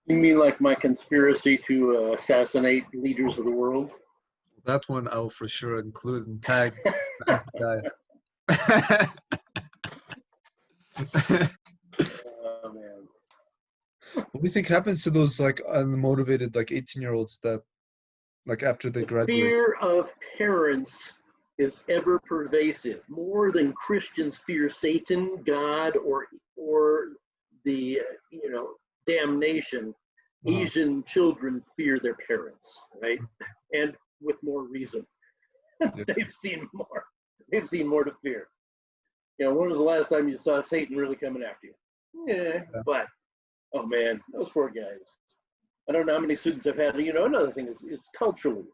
You mean like my conspiracy to assassinate leaders of the world? That one I'll for sure include and tag the FBI. Oh man. What do you think happens to those like unmotivated like 18-year-olds that like after they The graduate? fear of parents is ever pervasive, more than Christians fear Satan, God, or the damnation. Uh, Asian children fear their parents, right? And with more reason. yeah. They've seen more. They've seen more to fear. When was the last time you saw Satan really coming after you? Yeah, Yeah. but oh man, those poor guys. I don't know how many students I've had. Another thing is it's culturally.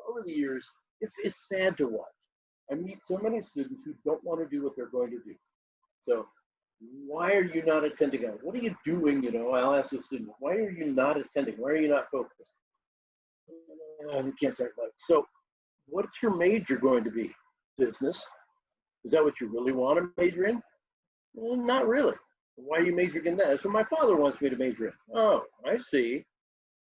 Over the years, it's sad to watch. I meet so many students who don't want to do what they're going to do. So why are you not attending? What are you doing? I'll ask the student, why are you not attending? Why are you not focused? We can't talk about it. So what's your major going to be? Business? Is that what you really want to major in? Well, not really. Why are you majoring in that? That's what my father wants me to major in. Oh, I see.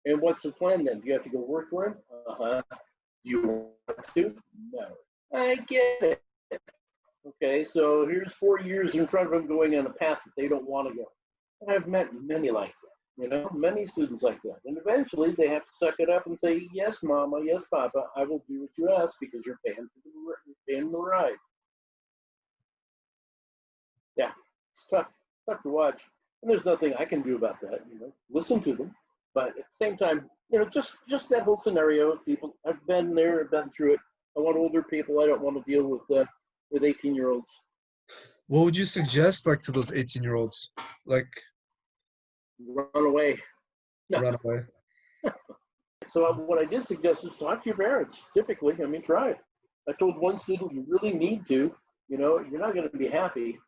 And what's the plan then? Do you have to go work for him? Uh-huh. Do you want to? No. I get it. Okay, so here's 4 years in front of them going on a path that they don't want to go. And I've met many like that, many students like that. And eventually they have to suck it up and say, yes, mama, yes, papa, I will do what you ask because you're paying the ride. Yeah, it's tough to watch. And there's nothing I can do about that, listen to them. But at the same time, just that whole scenario, people, I've been there, I've been through it. I want older people. I don't want to deal with 18-year-olds. What would you suggest like to those 18-year-olds? Like Run away. No. run away. So what I did suggest is talk to your parents. Typically, I mean, try it. I told one student, you really need to. You're not going to be happy,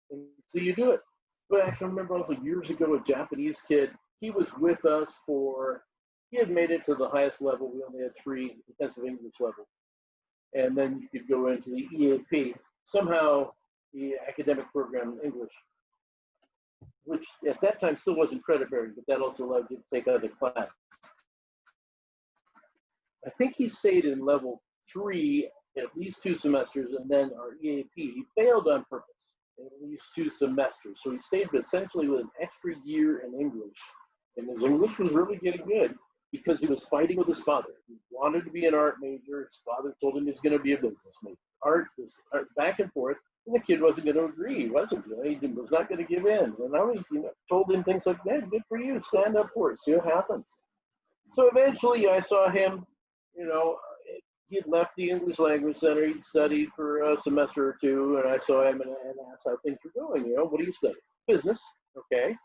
and so you do it. But I can remember also years ago, a Japanese kid. He was with us he had made it to the highest level. We only had 3 intensive English levels. And then you could go into the EAP. Somehow, the academic program in English, which at that time still wasn't credit bearing, but that also allowed you to take other classes. I think he stayed in level 3 at least 2 semesters, and then our EAP, he failed on purpose at least 2 semesters. So he stayed essentially with an extra year in English. And his English was really getting good because he was fighting with his father. He wanted to be an art major. His father told him he was going to be a business major. Art, back and forth. And the kid wasn't going to agree. He wasn't. He was not going to give in. And I was told him things like that. Good for you. Stand up for it. See what happens. So eventually I saw him, he had left the English language center. He'd studied for a semester or 2, and I saw him and asked how things were going. What do you study? Business. Okay.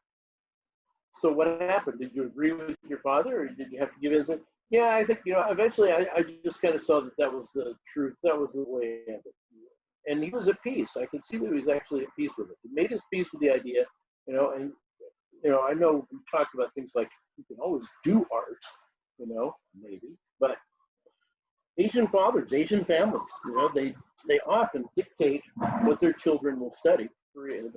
So what happened? Did you agree with your father, or did you have to give in? Yeah, I think, eventually I just kind of saw that was the truth. That was the way of it. And he was at peace. I could see that he was actually at peace with it. He made his peace with the idea, and, I know we talked about things like you can always do art, maybe, but Asian fathers, Asian families, they often dictate what their children will study. Korean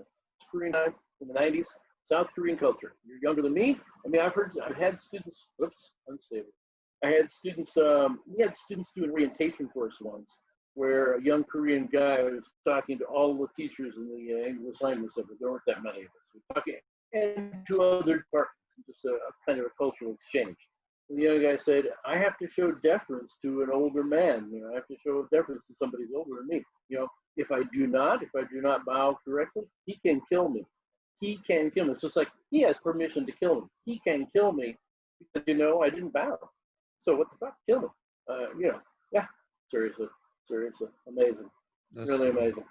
time in the 90s, South Korean culture. You're younger than me. I mean, I've had students, unstable. I had students, we had students do an orientation course once where a young Korean guy was talking to all the teachers in the English language center. There weren't that many of us. We're talking and to other departments, just a kind of a cultural exchange. And the young guy said, I have to show deference to an older man. I have to show deference to somebody who's older than me. If I do not bow correctly, he can kill me. He can kill me. It's just like he has permission to kill me. He can kill me because I didn't bow. So what the fuck? Kill me. Yeah. Seriously, amazing. That's Really amazing.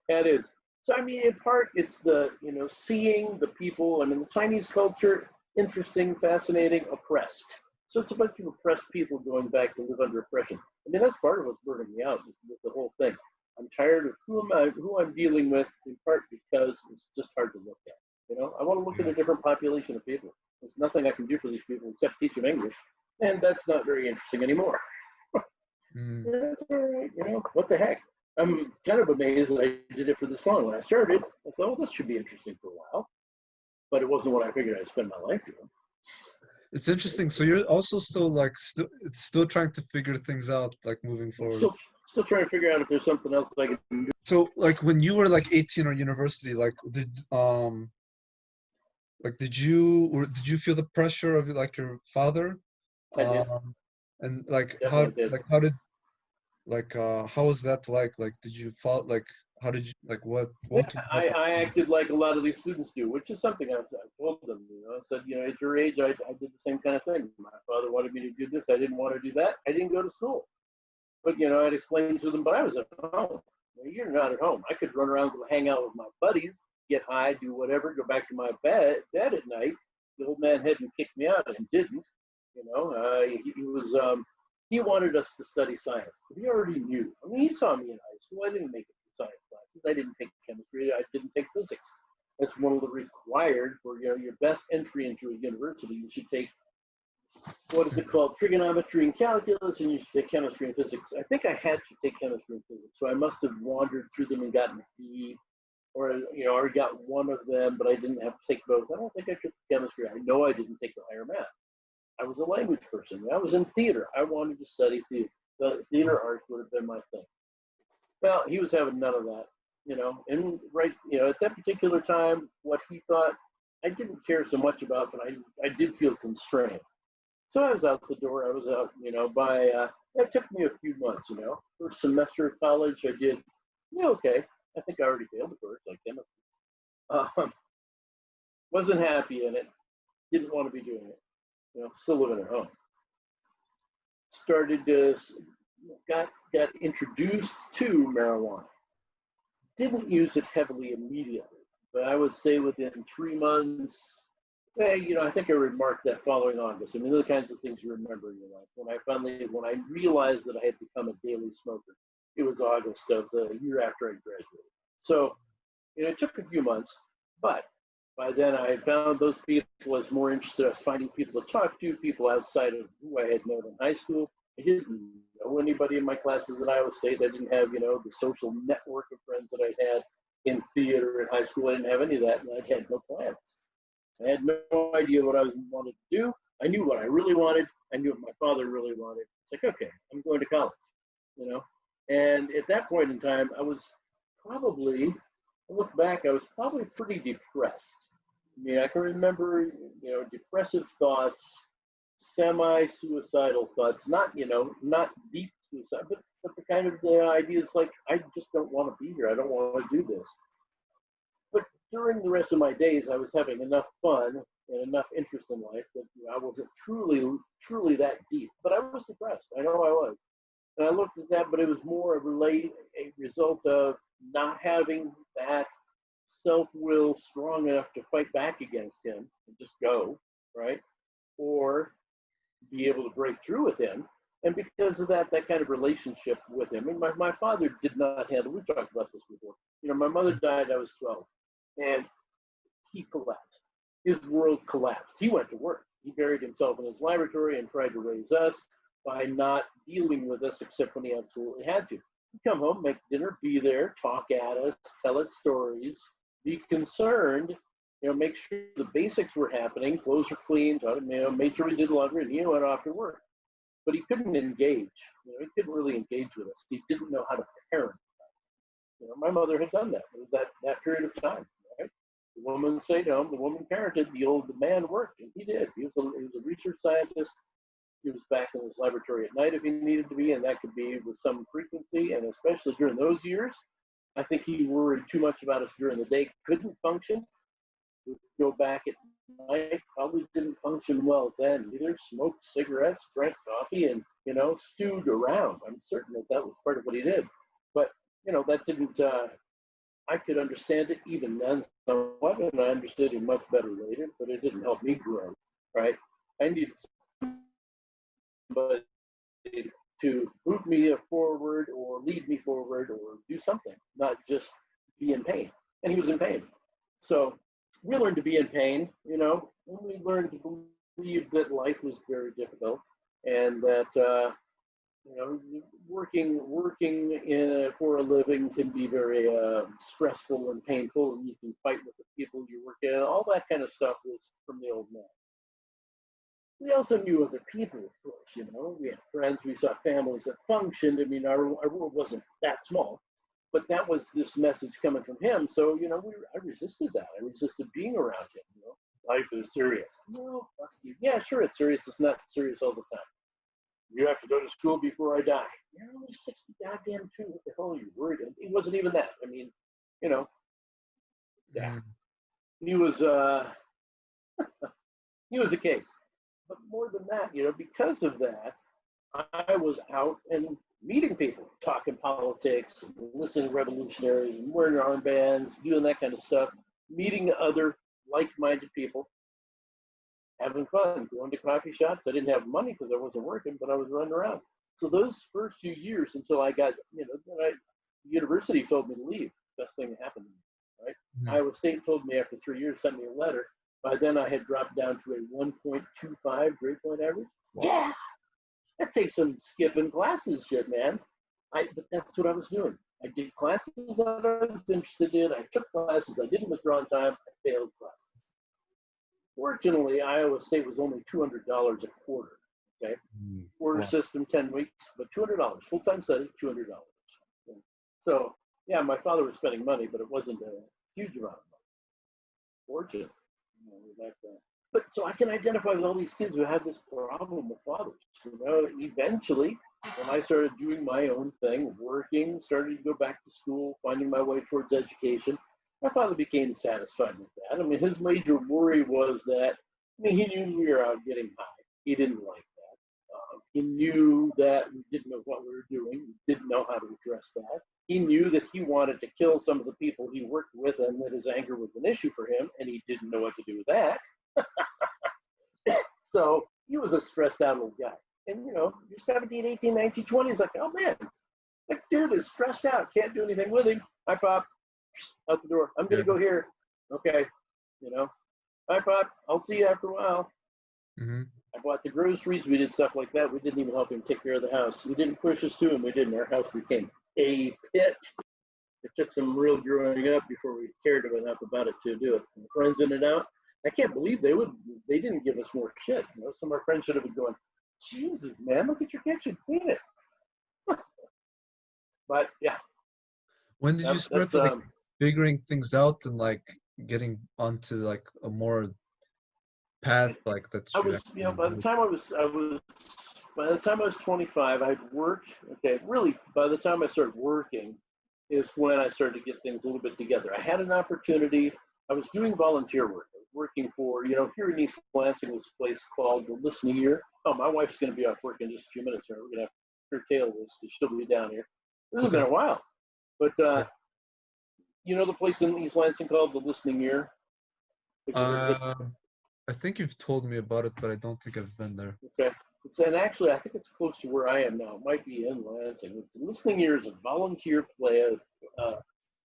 That is. So I mean, in part, it's the seeing the people. I mean, the Chinese culture, interesting, fascinating, oppressed. So it's a bunch of oppressed people going back to live under oppression. I mean, that's part of what's burning me out with the whole thing. I'm tired of who I'm dealing with, in part because it's just hard to look at. I want to look at a different population of people. There's nothing I can do for these people except teach them English, and that's not very interesting anymore. That's all right. What the heck? I'm kind of amazed that I did it for this long. When I started, I thought, well, this should be interesting for a while. but it wasn't what I figured I'd spend my life doing. It's interesting. So you're also still like still trying to figure things out, like moving forward. Still trying to figure out if there's something else I can do. So like when you were like 18 or university, did you feel the pressure of like your father? I did. And like Definitely did. how was that like? Like did you fall like how did you like what Yeah, was that like? I acted like a lot of these students do, which is something I told them. I said, at your age, I did the same kind of thing. My father wanted me to do this. I didn't want to do that. I didn't go to school. But, I'd explain to them, but I was at home. You're not at home. I could run around, go hang out with my buddies, get high, do whatever, go back to my bed at night. The old man hadn't kicked me out and didn't. He wanted us to study science. But he already knew. I mean, he saw me in high school. I didn't make it to science classes. I didn't take chemistry. I didn't take physics. That's one of the required for your best entry into a university. You should take, what is it called, trigonometry and calculus, and you should take chemistry and physics. I think I had to take chemistry and physics, so I must have wandered through them and gotten a D, or already got one of them, but I didn't have to take both. I don't think I took chemistry. I know I didn't take the higher math. I was a language person. I was in theater. I wanted to study theater. The theater arts would have been my thing. Well, he was having none of that, and at that particular time, what he thought I didn't care so much about, but I did feel constrained. So I was out the door. I was out, it took me a few months, First semester of college, I did, okay. I think I already failed the course, like chemistry. Wasn't happy in it. Didn't want to be doing it. Still living at home. Got introduced to marijuana. Didn't use it heavily immediately, but I would say within 3 months, I think I remarked that following August. I mean, those are the kinds of things you remember in your life. When I realized that I had become a daily smoker, it was August of the year after I graduated. So, it took a few months, but by then I had found those people I was more interested in finding people to talk to, people outside of who I had known in high school. I didn't know anybody in my classes at Iowa State. I didn't have, the social network of friends that I had in theater in high school. I didn't have any of that, and I had no plans. I had no idea what I wanted to do. I knew what I really wanted. I knew what my father really wanted. It's like, okay, I'm going to college, And at that point in time, I look back, I was probably pretty depressed. I mean, I can remember, depressive thoughts, semi-suicidal thoughts, not deep suicide, but the kind of the ideas like, I just don't want to be here. I don't want to do this. But during the rest of my days, I was having enough fun and enough interest in life that I wasn't truly that deep. But I was depressed. I know I was. And I looked at that, but it was more a result of not having that self-will strong enough to fight back against him and just go, right? Or be able to break through with him. And because of that kind of relationship with him, and my father did not handle, we've talked about this before. My mother died, I was 12, and he collapsed. His world collapsed. He went to work. He buried himself in his laboratory and tried to raise us by not dealing with us except when he absolutely had to. He'd come home, make dinner, be there, talk at us, tell us stories, be concerned, make sure the basics were happening, clothes were clean, made sure we did laundry, and he went off to work. But he couldn't engage. He couldn't really engage with us. He didn't know how to parent us. My mother had done that. It was that period of time, right? The woman stayed home. The woman parented. The man worked, and he did. He was a research scientist. He was back in his laboratory at night if he needed to be, and that could be with some frequency. And especially during those years, I think he worried too much about us during the day. Couldn't function. Would go back at night. Probably didn't function well then either. Smoked cigarettes, drank coffee, and stewed around. I'm certain that was part of what he did. But that didn't. I could understand it even then somewhat, and I understood it much better later. But it didn't help me grow. Right? I needed somebody to move me forward or lead me forward or do something, not just be in pain. And he was in pain. So we learned to be in pain, and we learned to believe that life was very difficult and that You know, working for a living can be very stressful and painful, and you can fight with the people you work in. All that kind of stuff was from the old man. We also knew other people, of course. You know, we had friends, we saw families that functioned. I mean, our world wasn't that small, but that was this message coming from him. So, you know, I resisted that. I resisted being around him. You know, life is serious. No, fuck you. Yeah, sure, it's serious. It's not serious all the time. You have to go to school before I die. You're only 60 goddamn two. What the hell are you worried? It wasn't even that. I mean, you know, yeah. Mm. He was he was a case. But more than that, you know, because of that, I was out and meeting people, talking politics, and listening to revolutionaries, and wearing armbands, doing that kind of stuff, meeting other like-minded people, having fun, going to coffee shops. I didn't have money because I wasn't working, but I was running around. So those first few years until I got, you know, then university told me to leave. Best thing that happened to me, right? Mm. Iowa State told me after 3 years, sent me a letter. By then I had dropped down to a 1.25 grade point average. Wow. Yeah, that takes some skipping classes, shit, man. But that's what I was doing. I did classes that I was interested in. I took classes. I didn't withdraw in time. I failed classes. Fortunately, Iowa State was only $200 a quarter. Okay, Mm. quarter Wow. system, 10 weeks, but $200 full time study, $200. So yeah, my father was spending money, but it wasn't a huge amount of money. Fortunately, you know, back then. But so I can identify with all these kids who have this problem with fathers. You know, eventually, when I started doing my own thing, working, started to go back to school, finding my way towards education, my father became satisfied with that. I mean, his major worry was that, I mean, he knew we were out getting high. He didn't like that. He knew that we didn't know what we were doing. We didn't know how to address that. He knew that he wanted to kill some of the people he worked with and that his anger was an issue for him, and he didn't know what to do with that. So he was a stressed out little guy. And, you know, you're 17, 18, 19, 20. He's like, oh, man, that dude is stressed out. Can't do anything with him. Hi, Pop. Out the door. I'm going to Yeah. go here. Okay. You know, hi, Pop. I'll see you after a while. Mm-hmm. I bought the groceries. We did stuff like that. We didn't even help him take care of the house. We didn't push us to him. We didn't. Our house became a pit. It took some real growing up before we cared enough about it to do it. And friends in and out. I can't believe they didn't give us more shit. You know, some of our friends should have been going, Jesus, man, look at your kitchen, clean it. But yeah, When did you that's start like figuring things out and like getting onto like a more path like that I you was, you know, actually by the enjoyed? time I was 25, I'd worked. Okay, really, by the time I started working, is when I started to get things a little bit together. I had an opportunity. I was doing volunteer work. I was working for, you know, here in East Lansing, this place called the Listening Ear. Oh, my wife's going to be off work in just a few minutes here. We're going to have to curtail this because she'll be down here. This has Okay. been a while, but Yeah. you know the place in East Lansing called the Listening Ear. I think you've told me about it, but I don't think I've been there. Okay. And actually, I think it's close to where I am now. It might be in Lansing. It's Listening Ear is a volunteer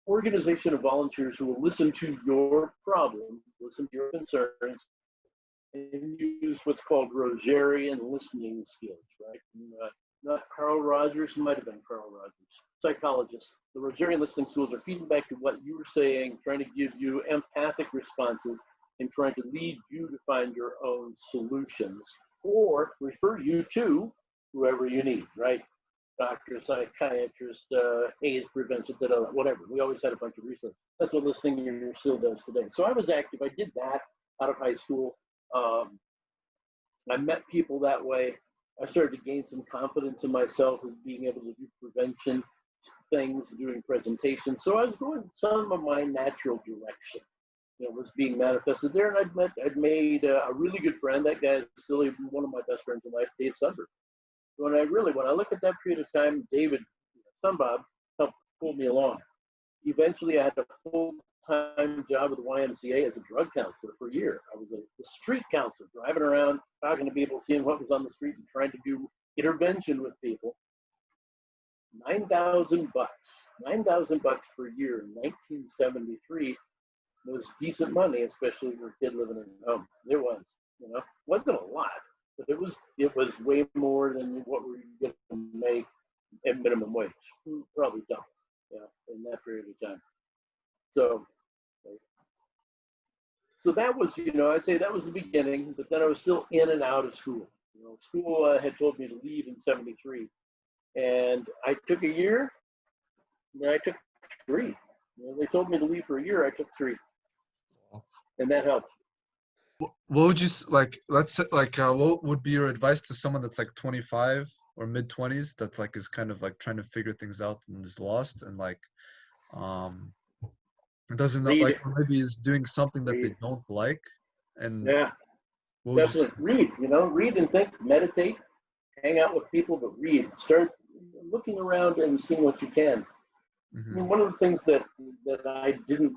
organization of volunteers who will listen to your problems, listen to your concerns, and use what's called Rogerian listening skills, right? And, not Carl Rogers, might have been Carl Rogers, psychologist. The Rogerian listening skills are feeding back to what you were saying, trying to give you empathic responses, and trying to lead you to find your own solutions or refer you to whoever you need, right? Doctor, psychiatrist, AIDS prevention, whatever. We always had a bunch of research. That's what Listening Ear still does today. So I was active. I did that out of high school. I met people that way. I started to gain some confidence in myself as being able to do prevention things, doing presentations. So I was going some of my natural direction, you know, was being manifested there. And I'd made a really good friend. That guy is still one of my best friends in life, Dave Sunberg. When I look at that period of time, David, son Bob, helped pull me along. Eventually, I had a full-time job with the YMCA as a drug counselor for a year. I was a street counselor, driving around, talking to people, seeing what was on the street, and trying to do intervention with people. $9,000, $9,000 per year in 1973 was decent money, especially for a kid living in home. It was, you know, wasn't a lot, but it was way more than what we were going to make at minimum wage, probably double, in that period of time. So that was, I'd say that was the beginning, but then I was still in and out of school. School had told me to leave in '73, and I took a year, and then I took 3. They told me to leave for a year, I took 3, and that helped. What would you like? Let's say, like, what would be your advice to someone that's like 25 or mid 20s that like is kind of like trying to figure things out and is lost and like, doesn't know, Read, like, or maybe is doing something that they read. don't like, and Yeah, what would you say? definitely read. Read and think, meditate, hang out with people, but read. Start looking around and seeing what you can. I mean, one of the things that I didn't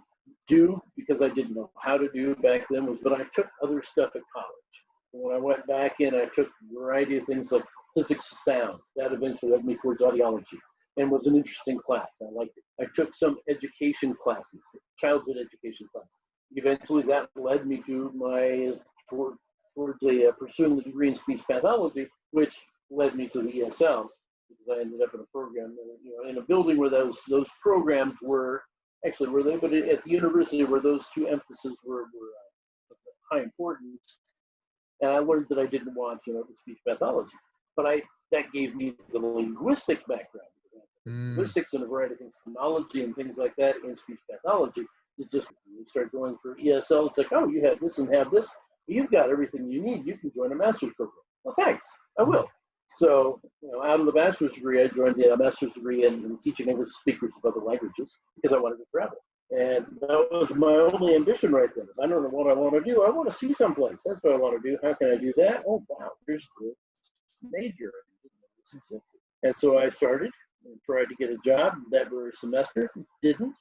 do because I didn't know how to do back then was, but I took other stuff at college. When I went back in, I took a variety of things like physics of sound. That eventually led me towards audiology and was an interesting class. I liked it. I took some education classes, childhood education classes. Eventually, that led me to towards pursuing the degree in speech pathology, which led me to the ESL, because I ended up in a program, in a building where those programs were actually but at the university where those two emphases were of high importance. And I learned that I didn't want, the speech pathology, but that gave me the linguistic background. Linguistics and a variety of things, phonology and things like that in speech pathology. It just, you start going for ESL, it's like, oh, you have this and have this. You've got everything you need. You can join a master's program. Well, thanks. I will. So, out of the bachelor's degree, I joined the master's degree in teaching English speakers of other languages because I wanted to travel. And that was my only ambition right then. I don't know what I want to do. I want to see someplace. That's what I want to do. How can I do that? Oh, wow, here's the major. And so I started and tried to get a job that very semester. Didn't.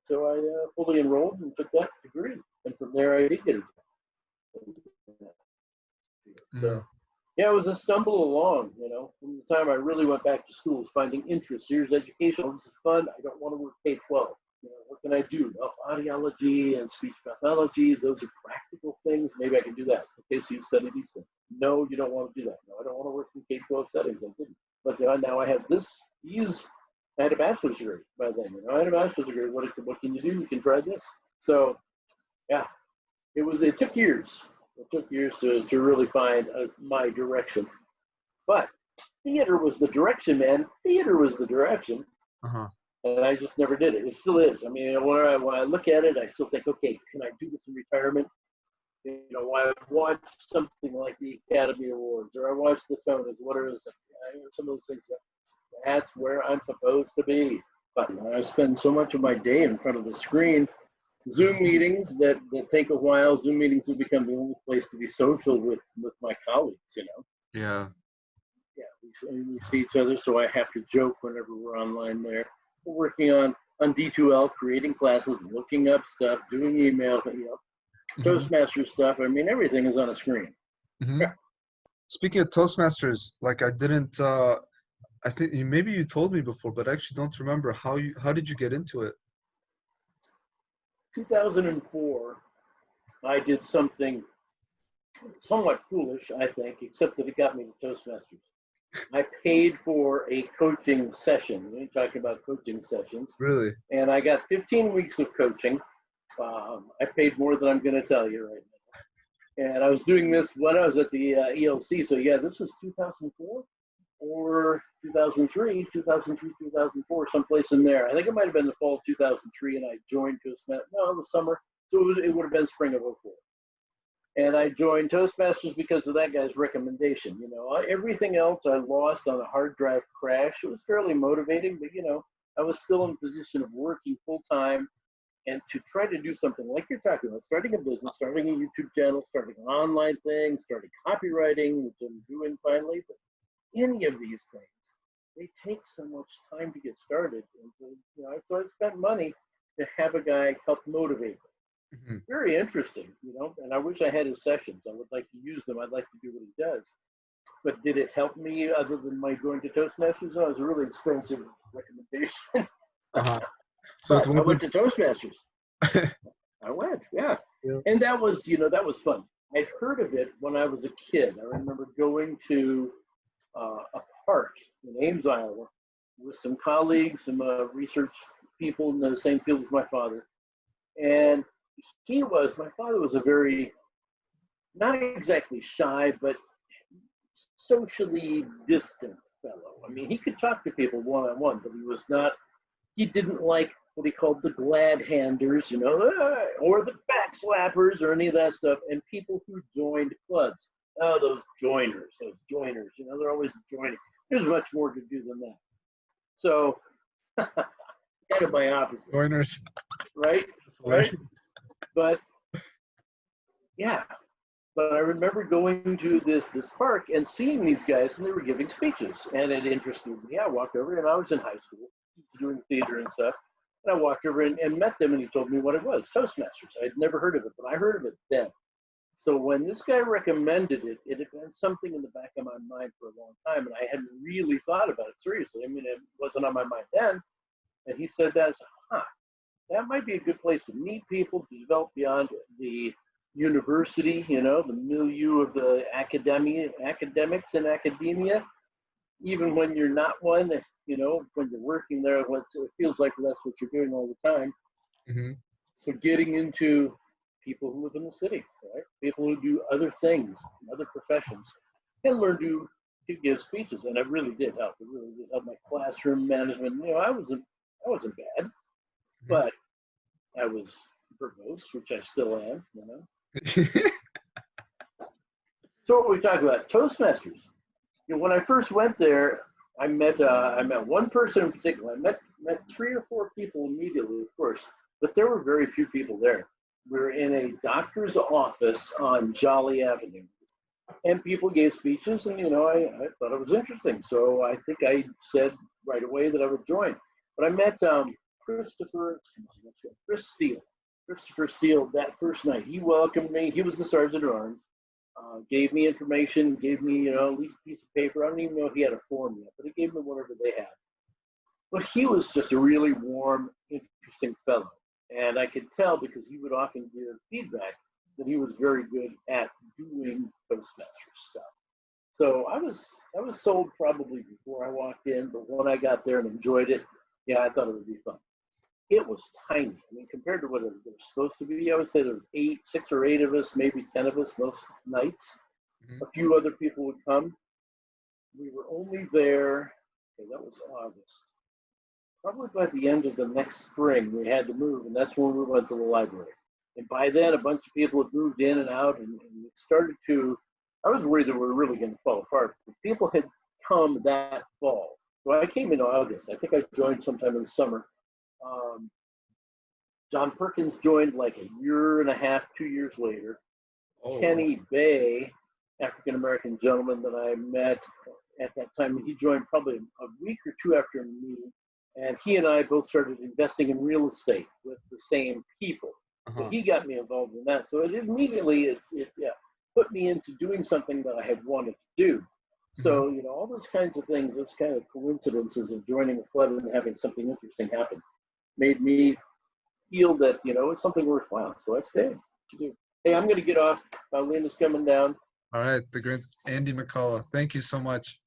So I fully enrolled and took that degree. And from there, I did get a job. So, yeah, it was a stumble along, from the time I really went back to school, finding interest. Here's education. This is fun. I don't want to work K-12. What can I do? Well, audiology and speech pathology, those are practical things. Maybe I can do that. Okay, so you study these things. No, you don't want to do that. No, I don't want to work in K-12 settings. I didn't. But now I have I had a bachelor's degree by then. I had a bachelor's degree. What can you do? You can try this. So, yeah, it took years. It took years to really find my direction. But theater was the direction, man. Theater was the direction. And I just never did it. It still is. I mean, when I look at it, I still think, okay, can I do this in retirement? I watch something like the Academy Awards, or I watch the Tonys, some of those things. That's where I'm supposed to be. But I spend so much of my day in front of the screen. Zoom meetings that take a while. Zoom meetings have become the only place to be social with my colleagues, Yeah. Yeah, we see each other, so I have to joke whenever we're online there. We're working on D2L, creating classes, looking up stuff, doing email, Toastmasters stuff. I mean, everything is on a screen. Yeah. Speaking of Toastmasters, like I didn't, I think maybe you told me before, but I actually don't remember how did you get into it? 2004, I did something somewhat foolish, I think, except that it got me to Toastmasters. I paid for a coaching session. We're talking about coaching sessions. Really? And I got 15 weeks of coaching. I paid more than I'm going to tell you right now. And I was doing this when I was at the ELC. So, yeah, this was 2004 or 2003, 2004, someplace in there. I think it might have been the fall of 2003, and I joined Toastmasters. No, the summer. So it would have been spring of 04. And I joined Toastmasters because of that guy's recommendation. Everything else I lost on a hard drive crash. It was fairly motivating, but, I was still in a position of working full time, and to try to do something like you're talking about, starting a business, starting a YouTube channel, starting an online thing, starting copywriting, which I'm doing finally. But any of these things, they take so much time to get started. And so I spent money to have a guy help motivate me. Very interesting, and I wish I had his sessions. I would like to use them. I'd like to do what he does. But did it help me other than my going to Toastmasters? No, it was a really expensive recommendation. So I went to Toastmasters. I went, yeah. And that was fun. I'd heard of it when I was a kid. I remember going to a park in Ames, Iowa, with some colleagues, some research people in the same field as my father. And my father was a very, not exactly shy, but socially distant fellow. I mean, he could talk to people one-on-one, but he didn't like what he called the glad handers, or the back slappers or any of that stuff, and people who joined clubs. Oh, those joiners, they're always joining. There's much more to do than that. So, kind of my opposite. Joiners. Right? Right? But, yeah. But I remember going to this park and seeing these guys, and they were giving speeches, and it interested me. I walked over, and I was in high school doing theater and stuff, and I walked over and met them, and he told me what it was, Toastmasters. I'd never heard of it, but I heard of it then. So when this guy recommended it, it had been something in the back of my mind for a long time, and I hadn't really thought about it seriously. I mean, it wasn't on my mind then, and he said that, that might be a good place to meet people, to develop beyond the university, the milieu of the academics in academia, even when you're not one, when you're working there, it feels like that's what you're doing all the time. Mm-hmm. So getting into people who live in the city, right? People who do other things, other professions, and learn to give speeches, and it really did help. It really did help my classroom management. I wasn't bad, but I was verbose, which I still am, So what we talk about, Toastmasters. When I first went there, I met one person in particular. I met 3 or 4 people immediately, of course, but there were very few people there. We were in a doctor's office on Jolly Avenue, and people gave speeches, and I thought it was interesting. So I think I said right away that I would join. But I met Christopher Steele that first night. He welcomed me. He was the sergeant at arms. Gave me information, gave me, at least a piece of paper. I don't even know if he had a form yet, but he gave me whatever they had. But he was just a really warm, interesting fellow. And I could tell because he would often give feedback that he was very good at doing Toastmasters stuff. So I was sold probably before I walked in, but when I got there and enjoyed it, yeah, I thought it would be fun. It was tiny. I mean, compared to what it was supposed to be, I would say there was 6 or 8 of us, maybe 10 of us most nights. Mm-hmm. A few other people would come. We were only there, that was August. Probably by the end of the next spring, we had to move, and that's when we went to the library. And by then, a bunch of people had moved in and out, and it started to, I was worried that we were really going to fall apart. But people had come that fall. So I came in August. I think I joined sometime in the summer. John Perkins joined like a year and a half, 2 years later. Oh. Kenny Bay, African-American gentleman that I met at that time, he joined probably a week or 2 after me. And he and I both started investing in real estate with the same people. Uh-huh. So he got me involved in that. So it immediately put me into doing something that I had wanted to do. So, all those kinds of things, those kind of coincidences of joining a club and having something interesting happen made me feel that, it's something worthwhile. So I stayed. Hey, I'm going to get off. Lena's coming down. All right. The great Andy McCullough. Thank you so much.